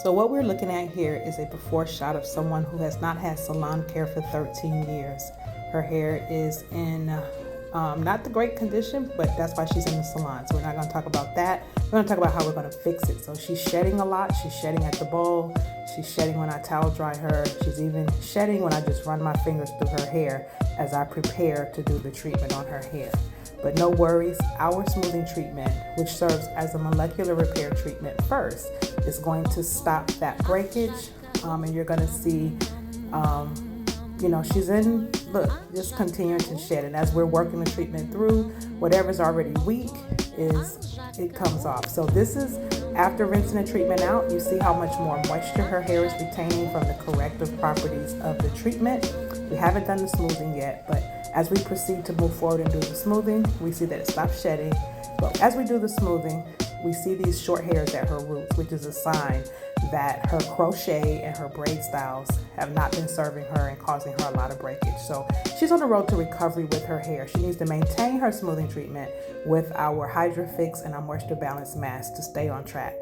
So what we're looking at here is a before shot of someone who has not had salon care for 13 years. Her hair is in not the great condition, but that's why she's in the salon. So we're not going to talk about that. We're going to talk about how we're going to fix it. So she's shedding a lot. She's shedding at the bowl. She's shedding when I towel dry her. She's even shedding when I just run my fingers through her hair as I prepare to do the treatment on her hair. But no worries, our smoothing treatment, which serves as a molecular repair treatment first, is going to stop that breakage. And you're going to see, she's in, look, just continuing to shed. And as we're working the treatment through, whatever's already weak it comes off. So this is after rinsing the treatment out. You see how much more moisture her hair is retaining from the corrective properties of the treatment. We haven't done the smoothing yet, but as we proceed to move forward and do the smoothing, we see that it stops shedding. But as we do the smoothing, we see these short hairs at her roots, which is a sign that her crochet and her braid styles have not been serving her and causing her a lot of breakage. So she's on the road to recovery with her hair. She needs to maintain her smoothing treatment with our Hydra Fix and our Moisture Balance Mask to stay on track.